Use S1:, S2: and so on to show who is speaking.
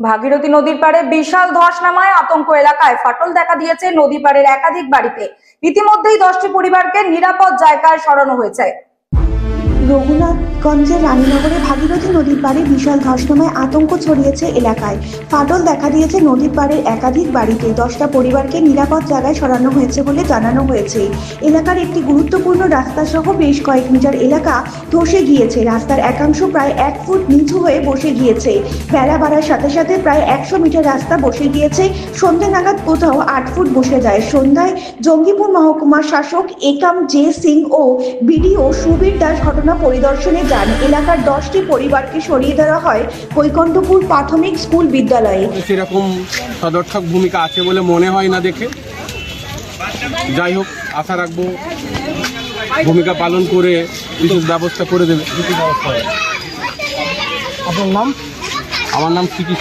S1: ভাগীরথী নদীর পাড়ে বিশাল ধস নামায় আতঙ্ক এলাকায় ফাটল দেখা দিয়েছে নদী পাড়ের একাধিক বাড়িতে। ইতিমধ্যেই 10টি পরিবারকে নিরাপদ জায়গায় সরানো হয়েছে।
S2: রঘুনাথগঞ্জের রানীনগরে ভাগীরথী নদীর পাড়ে বিশাল ধস নামায় আতঙ্ক ছড়িয়েছে এলাকায়। ফাটল দেখা দিয়েছে নদীর পাড়ের একাধিক বাড়িতে। 10টা পরিবারকে নিরাপদ জায়গায় সরানো হয়েছে বলে জানানো হয়েছে। এলাকার একটি গুরুত্বপূর্ণ রাস্তা সহ বেশ কয়েক মিটার এলাকা ধসে গিয়েছে। রাস্তার একাংশ প্রায় 1 ফুট নিচু হয়ে বসে গিয়েছে। বেলা বাড়ার সাথে সাথে প্রায় 100 মিটার রাস্তা বসে গিয়েছে। সন্ধ্যা নাগাদ কোথাও 8 ফুট বসে যায়। সন্ধ্যায় জঙ্গিপুর মহকুমার শাসক একাম জে সিং ও বিডিও সুবীর দাস ঘটনা পরিদর্শনে যান। এলাকার 10টি পরিবারকে সরিয়ে দেওয়া হয় কৈকণ্ঠপুর প্রাথমিক স্কুল বিদ্যালয়ে।
S3: সেরকম সদর্থক ভূমিকা আছে বলে মনে হয় না দেখে, যাই হোক আশা রাখবো ভূমিকা পালন করে বিশেষ ব্যবস্থা করে দেবে।
S4: আপনার নাম?
S3: আমার নাম শ্রীকৃষ্ণ।